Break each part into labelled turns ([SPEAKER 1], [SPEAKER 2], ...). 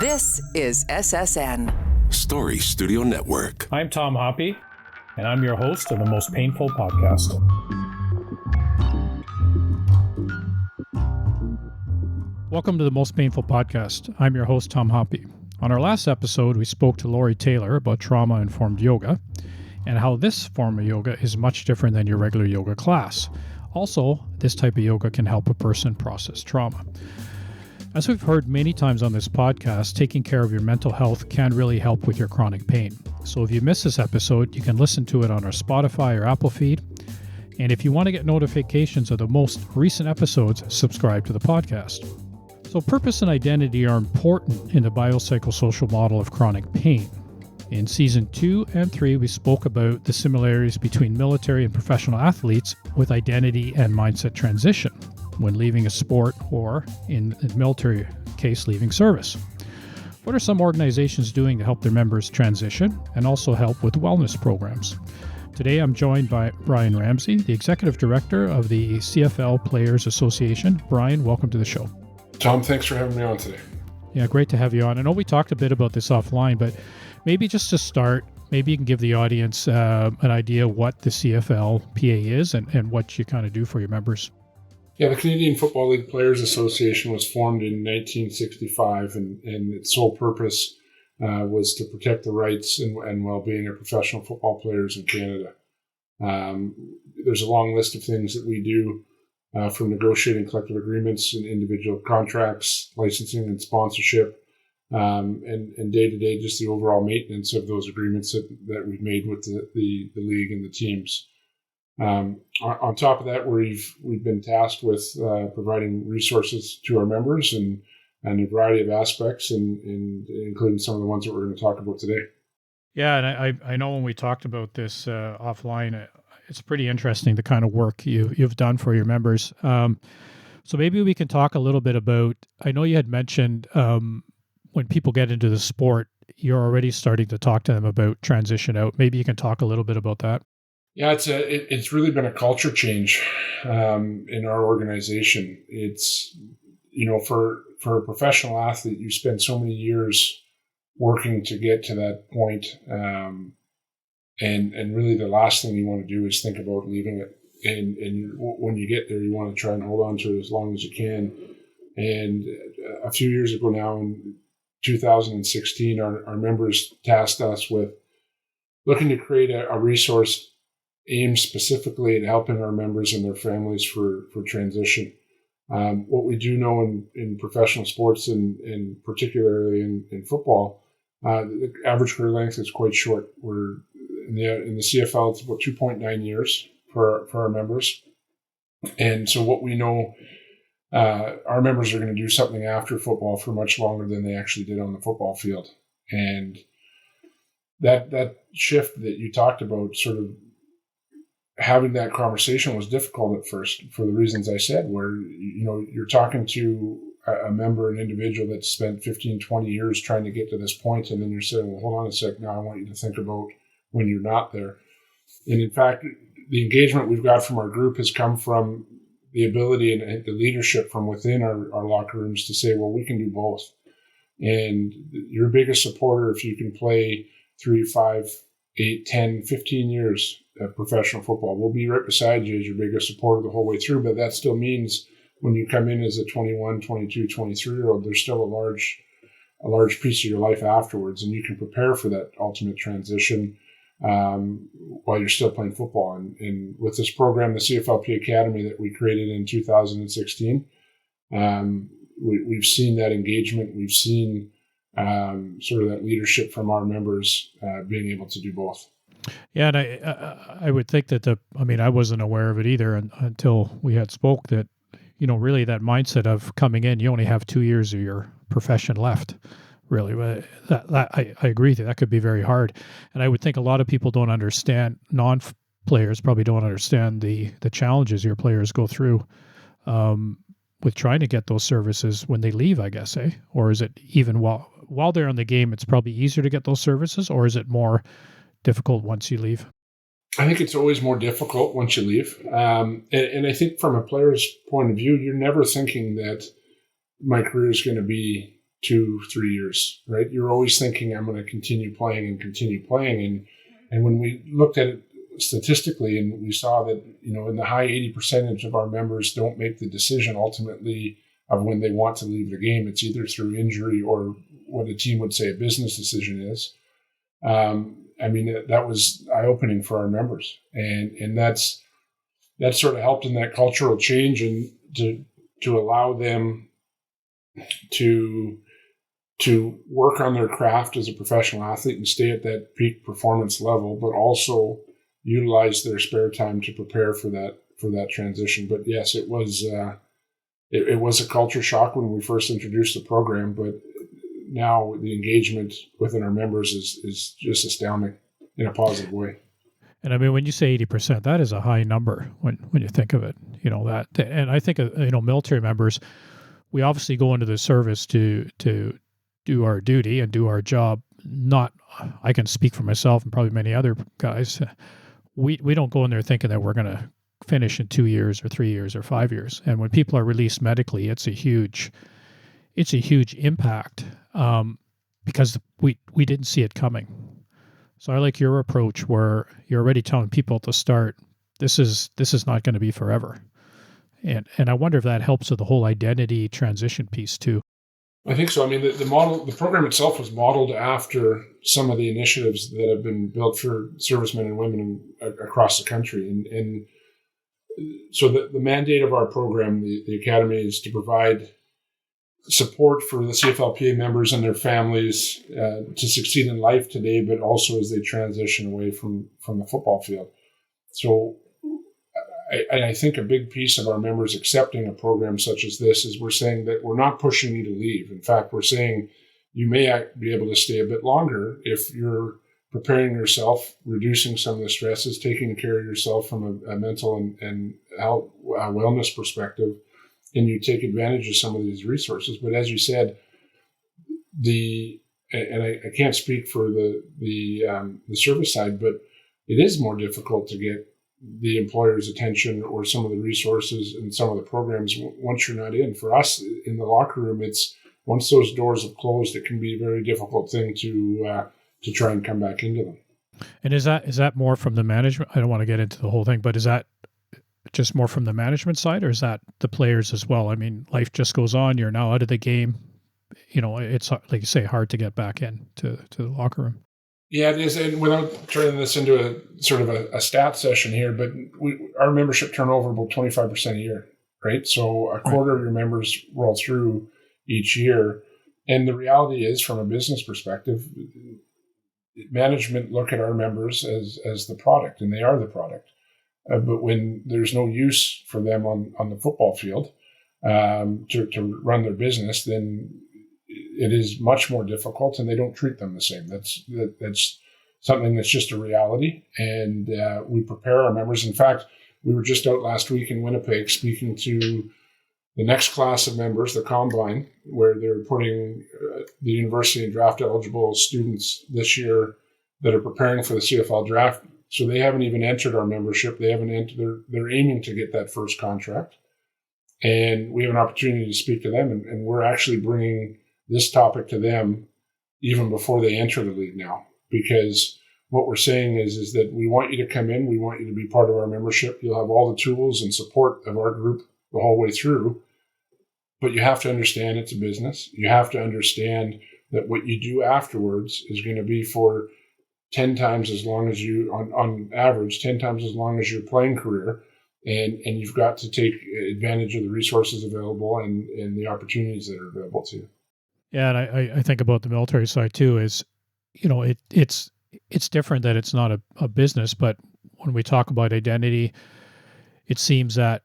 [SPEAKER 1] This is SSN.
[SPEAKER 2] Story Studio Network.
[SPEAKER 3] I'm Tom Hoppe, and I'm your host of the Most Painful Podcast. Welcome to the Most Painful Podcast. I'm your host, Tom Hoppe. On our last episode, we spoke to Lori Taylor about trauma-informed yoga and how this form of yoga is much different than your regular yoga class. Also, this type of yoga can help a person process trauma. As we've heard many times on this podcast, taking care of your mental health can really help with your chronic pain. So if you missed this episode, you can listen to it on our Spotify or Apple feed. And if you want to get notifications of the most recent episodes, subscribe to the podcast. So purpose and identity are important in the biopsychosocial model of chronic pain. In Season 2 and 3, we spoke about the similarities between military and professional athletes with identity and mindset transition when leaving a sport or, in the military case, leaving service. What are some organizations doing to help their members transition and also help with wellness programs? Today, I'm joined by Brian Ramsey, the Executive Director of the CFL Players Association. Brian, welcome to the show.
[SPEAKER 4] Tom, thanks for having me on today.
[SPEAKER 3] Yeah, great to have you on. I know we talked a bit about this offline, but maybe just to start, maybe you can give the audience an idea what the CFLPA is and what you kind of do for your members.
[SPEAKER 4] Yeah, the Canadian Football League Players Association was formed in 1965, and its sole purpose was to protect the rights and well-being of professional football players in Canada. There's a long list of things that we do, from negotiating collective agreements and individual contracts, licensing and sponsorship, and day-to-day just the overall maintenance of those agreements that we've made with the league and the teams. On top of that, we've been tasked with providing resources to our members and a variety of aspects, and including some of the ones that we're going to talk about today.
[SPEAKER 3] Yeah, and I know when we talked about this offline, it's pretty interesting the kind of work you've done for your members. So maybe we can talk a little bit about, I know you had mentioned when people get into the sport, you're already starting to talk to them about transition out. Maybe you can talk a little bit about that.
[SPEAKER 4] Yeah, it's really been a culture change in our organization. It's, for a professional athlete, you spend so many years working to get to that point, and really the last thing you want to do is think about leaving it. And when you get there, you want to try and hold on to it as long as you can. And a few years ago now, in 2016, our members tasked us with looking to create a resource aimed specifically at helping our members and their families for transition. What we do know in professional sports and particularly in football, the average career length is quite short. We're in the CFL, it's about 2.9 years for our members. And so what we know, our members are going to do something after football for much longer than they actually did on the football field. And that shift that you talked about, sort of having that conversation, was difficult at first for the reasons I said, where, you're talking to a member, an individual that spent 15, 20 years trying to get to this point, and then you're saying, well, hold on a sec, now I want you to think about when you're not there. And in fact, the engagement we've got from our group has come from the ability and the leadership from within our locker rooms to say, well, we can do both. And your biggest supporter, if you can play 3, 5, 8, 10, 15 years of professional football, we'll be right beside you as your biggest supporter the whole way through. But that still means when you come in as a 21, 22, 23-year-old, there's still a large piece of your life afterwards, and you can prepare for that ultimate transition while you're still playing football. And with this program, the CFLPA Academy that we created in 2016, we've seen that engagement. We've seen sort of that leadership from our members being able to do both.
[SPEAKER 3] Yeah, and I would think that I wasn't aware of it either until we had spoke that, really that mindset of coming in, you only have 2 years of your profession left, really. I agree with you. That could be very hard. And I would think a lot of people don't understand, non-players probably don't understand the challenges your players go through with trying to get those services when they leave, I guess, eh? Or is it even while they're in the game, it's probably easier to get those services, or is it more difficult once you leave?
[SPEAKER 4] I think it's always more difficult once you leave. And I think from a player's point of view, you're never thinking that my career is going to be 2-3 years, right? You're always thinking, I'm going to continue playing and continue playing. And when we looked at it statistically, and we saw that, in the high 80% of our members don't make the decision ultimately of when they want to leave the game. It's either through injury or what a team would say a business decision is. That was eye-opening for our members. And that sort of helped in that cultural change and to allow them to work on their craft as a professional athlete and stay at that peak performance level, but also utilize their spare time to prepare for that transition. But yes, it was a culture shock when we first introduced the program, but now the engagement within our members is just astounding in a positive way.
[SPEAKER 3] And I mean, when you say 80%, that is a high number when you think of it, that. And I think, military members, we obviously go into the service to do our duty and do our job. I can speak for myself and probably many other guys. We don't go in there thinking that we're going to finish in 2 years or 3 years or 5 years. And when people are released medically, it's a huge impact because we didn't see it coming. So I like your approach where you're already telling people at the start, this is not going to be forever. And I wonder if that helps with the whole identity transition piece too.
[SPEAKER 4] I think so. I mean, the program itself was modeled after some of the initiatives that have been built for servicemen and women across the country. And so the mandate of our program, the Academy, is to provide support for the CFLPA members and their families to succeed in life today, but also as they transition away from the football field. So I think a big piece of our members accepting a program such as this is we're saying that we're not pushing you to leave. In fact, we're saying you may be able to stay a bit longer if you're preparing yourself, reducing some of the stresses, taking care of yourself from a mental and health, wellness perspective, and you take advantage of some of these resources. But as you said, I can't speak for the service side, but it is more difficult to get the employer's attention or some of the resources and some of the programs once you're not in. For us in the locker room, it's once those doors have closed, it can be a very difficult thing to try and come back into them.
[SPEAKER 3] And is that more from the management? I don't want to get into the whole thing, but is that just more from the management side, or is that the players as well? I mean, life just goes on. You're now out of the game. It's, like you say, hard to get back into the locker room.
[SPEAKER 4] Yeah, it is. And without turning this into a sort of a stat session here, but our membership turnover about 25% a year, right? So a quarter of your members roll through each year. And the reality is, from a business perspective, management look at our members as the product, and they are the product. But when there's no use for them on the football field to run their business, then it is much more difficult, and they don't treat them the same. That's something that's just a reality, and we prepare our members. In fact, we were just out last week in Winnipeg speaking to the next class of members, the Combine, where they're putting the university and draft eligible students this year that are preparing for the CFL draft. So they haven't even entered our membership. They haven't entered. They're aiming to get that first contract, and we have an opportunity to speak to them. And we're actually bringing this topic to them even before they enter the league now, because what we're saying is that we want you to come in. We want you to be part of our membership. You'll have all the tools and support of our group the whole way through, but you have to understand it's a business. You have to understand that what you do afterwards is going to be for 10 times as long as you, on average, 10 times as long as your playing career. And you've got to take advantage of the resources available and the opportunities that are available to you.
[SPEAKER 3] Yeah, and I think about the military side too is, it's different that it's not a business, but when we talk about identity, it seems that,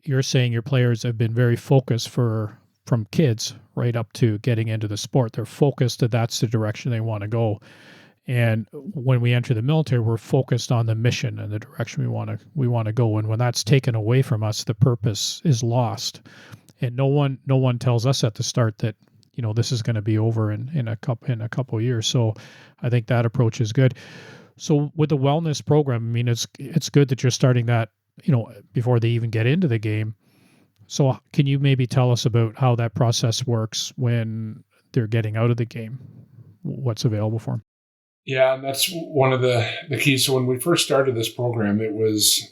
[SPEAKER 3] you're saying your players have been very focused from kids right up to getting into the sport. They're focused that that's the direction they want to go. And when we enter the military, we're focused on the mission and the direction we want to go. And when that's taken away from us, the purpose is lost. And no one tells us at the start that, this is going to be over in a couple of years. So I think that approach is good. So with the wellness program, I mean, it's good that you're starting that, before they even get into the game. So can you maybe tell us about how that process works when they're getting out of the game? What's available for them?
[SPEAKER 4] Yeah, and that's one of the keys. So when we first started this program, it was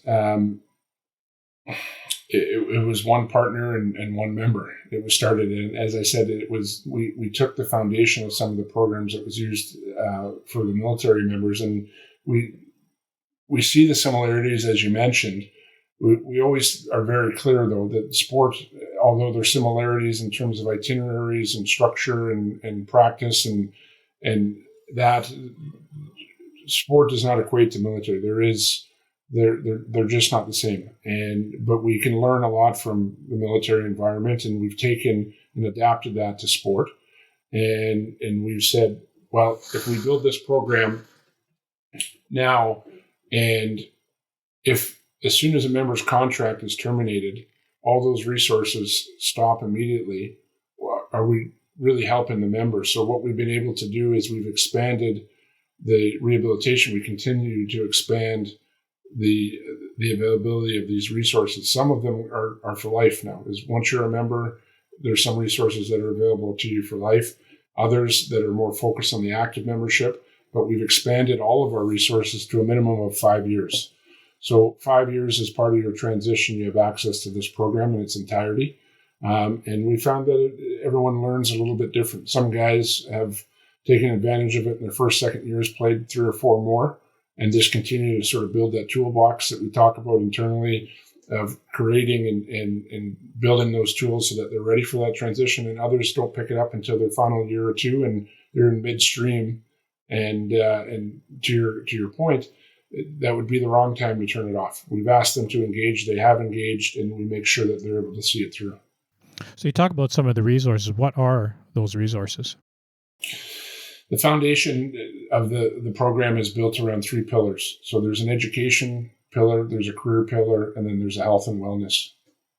[SPEAKER 4] it was one partner and one member. It was started, and as I said, it was we took the foundation of some of the programs that was used for the military members, and we see the similarities as you mentioned. We always are very clear, though, that sport, although there's similarities in terms of itineraries and structure and practice and that, sport does not equate to military. They're just not the same. But we can learn a lot from the military environment, and we've taken and adapted that to sport. And we've said, well, if we build this program now, and if as soon as a member's contract is terminated, all those resources stop immediately, are we really helping the member? So what we've been able to do is we've expanded the rehabilitation. We continue to expand the availability of these resources. Some of them are for life now. Is once you're a member, there's some resources that are available to you for life. Others that are more focused on the active membership, but we've expanded all of our resources to a minimum of 5 years. So 5 years as part of your transition, you have access to this program in its entirety. And we found that everyone learns a little bit different. Some guys have taken advantage of it in their first, second years, played 3 or 4 more, and just continue to sort of build that toolbox that we talk about internally of creating and building those tools so that they're ready for that transition. And others don't pick it up until their final year or two, and they're in midstream. And to your point, that would be the wrong time to turn it off. We've asked them to engage. They have engaged, and we make sure that they're able to see it through.
[SPEAKER 3] So you talk about some of the resources. What are those resources?
[SPEAKER 4] The foundation of the program is built around 3 pillars. So there's an education pillar, there's a career pillar, and then there's a health and wellness.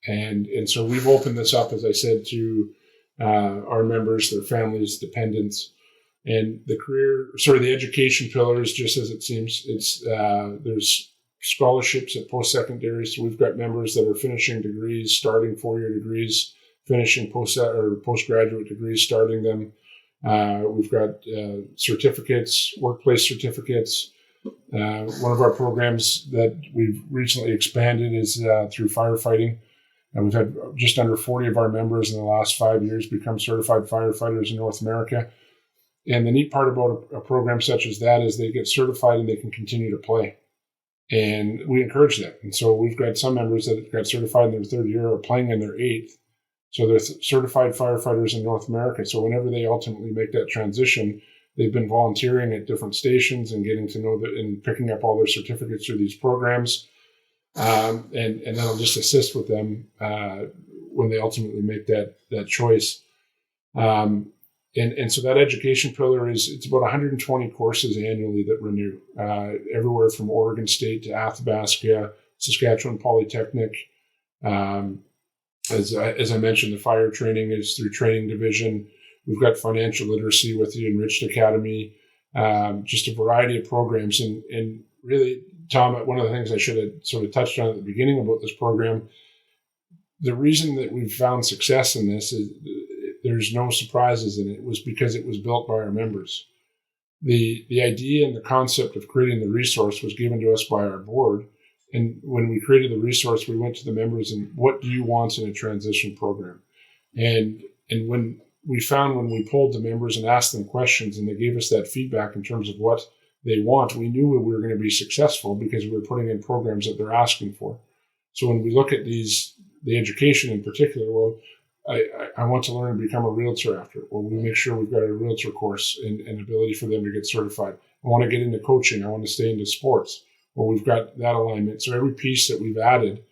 [SPEAKER 4] And so we've opened this up, as I said, to our members, their families, dependents. And the education pillar is just as it seems. It's there's scholarships at post-secondary. So we've got members that are finishing degrees, starting 4-year degrees, finishing postgraduate degrees, starting them. We've got certificates, workplace certificates. One of our programs that we've recently expanded is through firefighting. And we've had just under 40 of our members in the last 5 years become certified firefighters in North America. And the neat part about a program such as that is they get certified and they can continue to play. And we encourage that. And so we've got some members that got certified in their 3rd year or playing in their 8th. So they're certified firefighters in North America. So whenever they ultimately make that transition, they've been volunteering at different stations and getting to know that and picking up all their certificates through these programs. And that'll just assist with them when they ultimately make that choice. And so that education pillar it's about 120 courses annually that renew, everywhere from Oregon State to Athabasca, Saskatchewan Polytechnic. As I mentioned, the fire training is through Training Division. We've got financial literacy with the Enriched Academy, just a variety of programs. And really, Tom, one of the things I should have sort of touched on at the beginning about this program, the reason that we've found success in this is there's no surprises in it. It was because it was built by our members. The idea and the concept of creating the resource was given to us by our board. And when we created the resource, we went to the members and what do you want in a transition program? And when we polled the members and asked them questions and they gave us that feedback in terms of what they want, we knew we were going to be successful because we were putting in programs that they're asking for. So when we look at the education in particular, well, I want to learn to become a realtor after. Well, we make sure we've got a realtor course and ability for them to get certified. I want to get into coaching. I want to stay into sports. Well, we've got that alignment. So every piece that we've added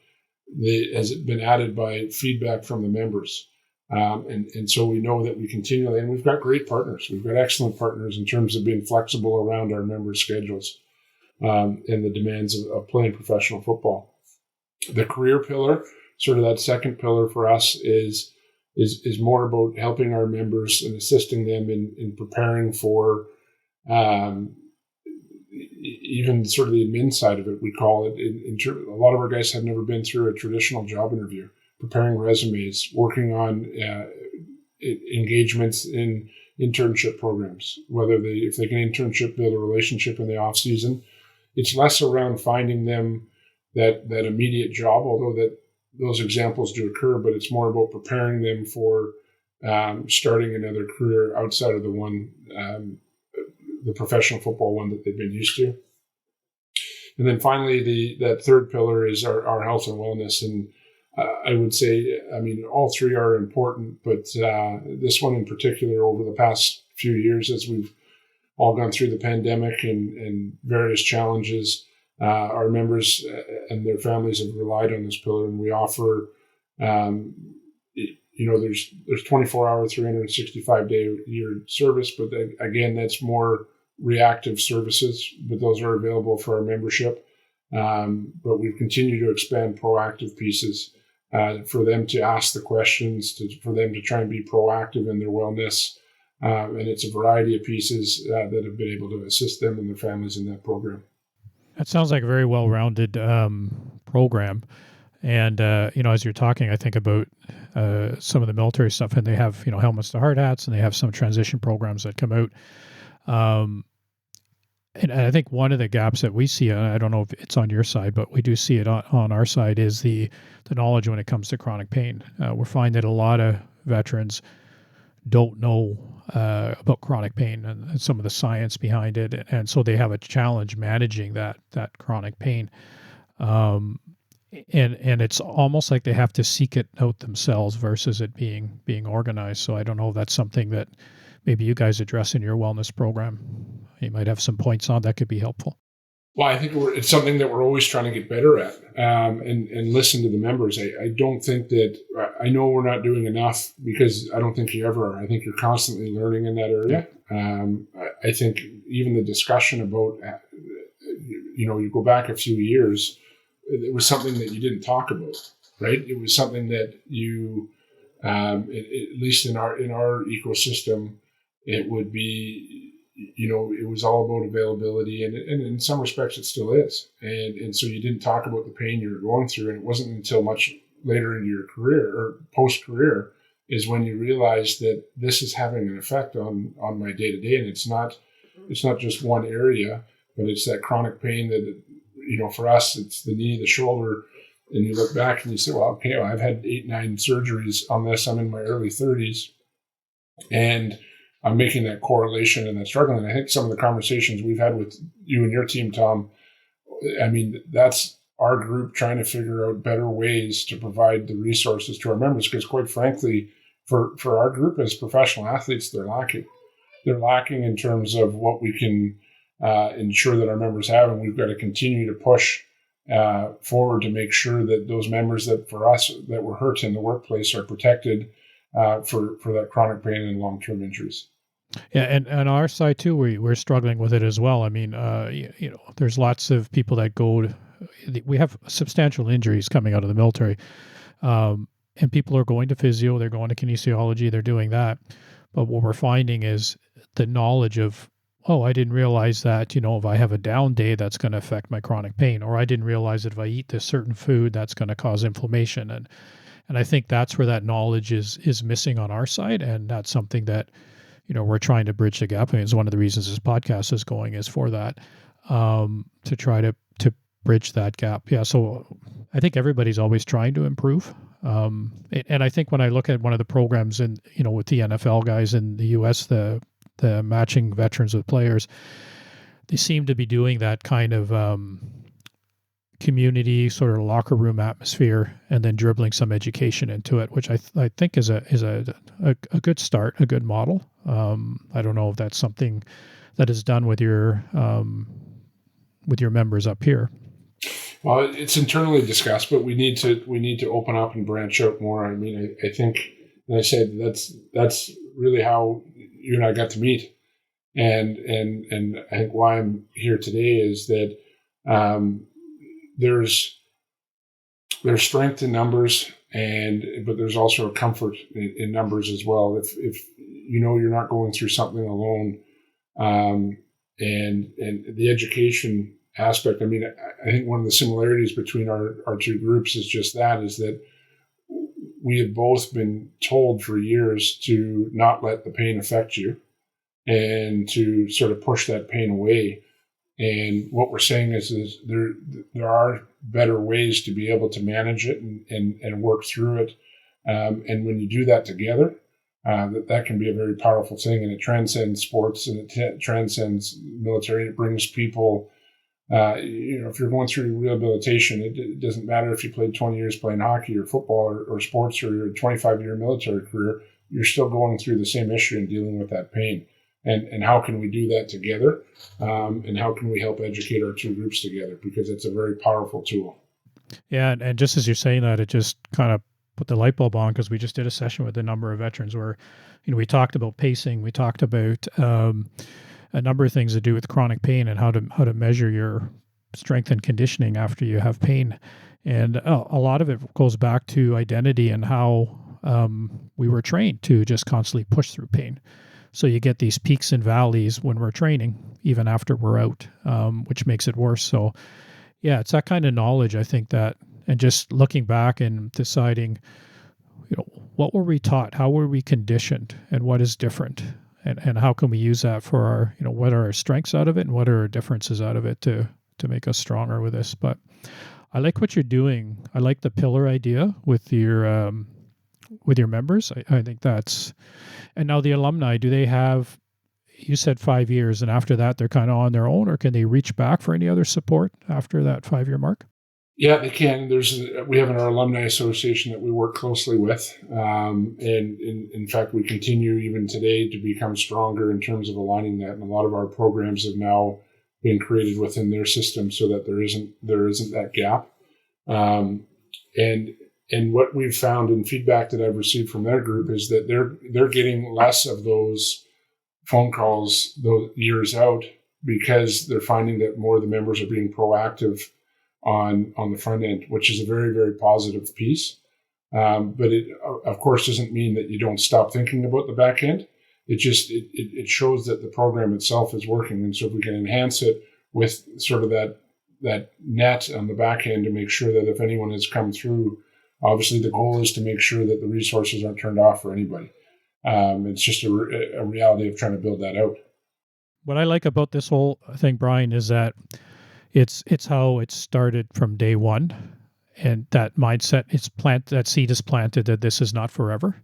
[SPEAKER 4] has been added by feedback from the members. And so we know that we continually, and we've got great partners. We've got excellent partners in terms of being flexible around our members' schedules and the demands of playing professional football. The career pillar, sort of that second pillar for us, is more about helping our members and assisting them in preparing for even sort of the admin side of it, we call it. A lot of our guys have never been through a traditional job interview, preparing resumes, working on engagements in internship programs, if they can internship, build a relationship in the off season. It's less around finding them that immediate job, although that those examples do occur, but it's more about preparing them for starting another career outside of the professional football one that they've been used to. And then finally, that third pillar is our health and wellness. And I would say, all three are important, but this one in particular, over the past few years, as we've all gone through the pandemic and various challenges, our members and their families have relied on this pillar, and we offer, there's 24-hour, 365-day-a-year service, but again, that's more reactive services, but those are available for our membership. But we continue to expand proactive pieces for them to ask the questions, for them to try and be proactive in their wellness. And it's a variety of pieces that have been able to assist them and their families in that program.
[SPEAKER 3] That sounds like a very well-rounded program. And, as you're talking, I think about some of the military stuff, and they have, helmets to hard hats, and they have some transition programs that come out. And I think one of the gaps that we see, and I don't know if it's on your side, but we do see it on our side, is the knowledge when it comes to chronic pain. We're finding that a lot of veterans don't know about chronic pain and some of the science behind it, and so they have a challenge managing that chronic pain. And it's almost like they have to seek it out themselves versus it being organized. So I don't know if that's something that maybe you guys address in your wellness program. You might have some points on that could be helpful.
[SPEAKER 4] Well, I think it's something that we're always trying to get better at, and listen to the members. I don't think that, I know we're not doing enough, because I don't think you ever are. I think you're constantly learning in that area. Yeah. I think even the discussion about, you go back a few years, it was something that you didn't talk about, right? It was something that you, at least in our ecosystem, it would be, it was all about availability, and in some respects it still is. And so you didn't talk about the pain you were going through, and it wasn't until much later in your career or post-career is when you realized that this is having an effect on my day-to-day. And it's not just one area, but it's that chronic pain that, for us, it's the knee, the shoulder, and you look back and you say, well, I've had 8-9 surgeries on this. I'm in my early 30s, and I'm making that correlation and that struggle. And I think some of the conversations we've had with you and your team, Tom, that's our group trying to figure out better ways to provide the resources to our members. Because quite frankly, for our group as professional athletes, they're lacking. They're lacking in terms of what we can ensure that our members have. And we've got to continue to push forward to make sure that those members that for us that were hurt in the workplace are protected for that chronic pain and long-term injuries.
[SPEAKER 3] Yeah, and on our side too, we're struggling with it as well. There's lots of people that we have substantial injuries coming out of the military, and people are going to physio, they're going to kinesiology, they're doing that. But what we're finding is the knowledge of, I didn't realize that, if I have a down day, that's going to affect my chronic pain, or I didn't realize that if I eat this certain food, that's going to cause inflammation. And I think that's where that knowledge is missing on our side, and that's something that we're trying to bridge the gap. It's one of the reasons this podcast is going is for that, to try to bridge that gap. Yeah. So I think everybody's always trying to improve. And I think when I look at one of the programs with the NFL guys in the US, the matching veterans with players, they seem to be doing that kind of, community sort of locker room atmosphere, and then dribbling some education into it, which I think is a good start, a good model. I don't know if that's something that is done with your members up here.
[SPEAKER 4] Well, it's internally discussed, but we need to open up and branch out more. I think, and I said that's really how you and I got to meet, and I think why I'm here today is that. There's strength in numbers, but there's also a comfort in numbers as well. If you're not going through something alone, and the education aspect. I think one of the similarities between our two groups is just that, is that we had both been told for years to not let the pain affect you and to sort of push that pain away. And what we're saying is there are better ways to be able to manage it and work through it. And when you do that together, that can be a very powerful thing, and it transcends sports and it transcends military. It brings people, if you're going through rehabilitation, it doesn't matter if you played 20 years playing hockey or football or sports or your 25-year military career, you're still going through the same issue and dealing with that pain. And how can we do that together? And how can we help educate our two groups together? Because it's a very powerful tool.
[SPEAKER 3] Yeah, and just as you're saying that, it just kind of put the light bulb on, because we just did a session with a number of veterans where, we talked about pacing, we talked about a number of things to do with chronic pain and how to measure your strength and conditioning after you have pain. And a lot of it goes back to identity and how we were trained to just constantly push through pain. So you get these peaks and valleys when we're training, even after we're out, which makes it worse. So yeah, it's that kind of knowledge, I think, that, and just looking back and deciding, what were we taught? How were we conditioned? And what is different? And how can we use that for our, what are our strengths out of it and what are our differences out of it to make us stronger with this? But I like what you're doing. I like the pillar idea with your members. I think that's, and now the alumni, do they have, you said 5 years, and after that they're kind of on their own, or can they reach back for any other support after that 5-year mark?
[SPEAKER 4] Yeah, they can. We have our alumni association that we work closely with. And in fact, we continue even today to become stronger in terms of aligning that. And a lot of our programs have now been created within their system so that there isn't that gap. And what we've found in feedback that I've received from their group is that they're getting less of those phone calls those years out, because they're finding that more of the members are being proactive on the front end, which is a very, very positive piece. But it, of course, doesn't mean that you don't stop thinking about the back end. It just, it shows that the program itself is working. And so if we can enhance it with sort of that net on the back end to make sure that if anyone has come through, obviously the goal is to make sure that the resources aren't turned off for anybody. It's just a reality of trying to build that out.
[SPEAKER 3] What I like about this whole thing, Brian, is that it's how it started from day one, and that mindset, that seed is planted that this is not forever.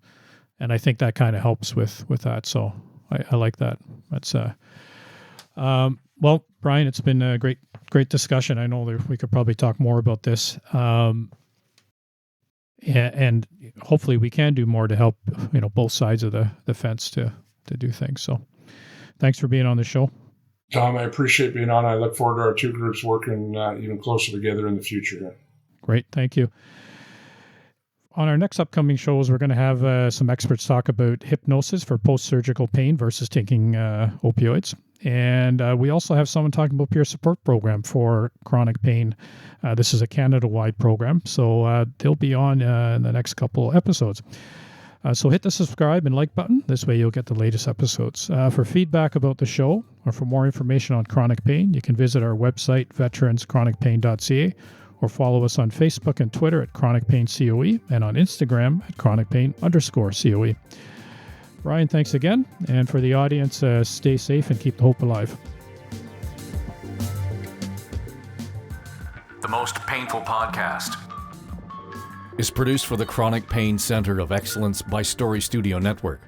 [SPEAKER 3] And I think that kind of helps with that. So I like that. That's well, Brian, it's been a great discussion. I know that we could probably talk more about this. And hopefully we can do more to help, both sides of the fence to do things. So thanks for being on the show.
[SPEAKER 4] Tom, I appreciate being on. I look forward to our two groups working even closer together in the future.
[SPEAKER 3] Great. Thank you. On our next upcoming shows, we're going to have some experts talk about hypnosis for post-surgical pain versus taking opioids. And we also have someone talking about peer support program for chronic pain. This is a Canada-wide program, so they'll be on in the next couple episodes. So hit the subscribe and like button. This way you'll get the latest episodes. For feedback about the show or for more information on chronic pain, you can visit our website, veteranschronicpain.ca, or follow us on Facebook and Twitter at Chronic Pain COE and on Instagram at Chronic Pain_COE. Brian, thanks again. And for the audience, stay safe and keep the hope alive.
[SPEAKER 2] The Most Painful Podcast is produced for the Chronic Pain Center of Excellence by Story Studio Network.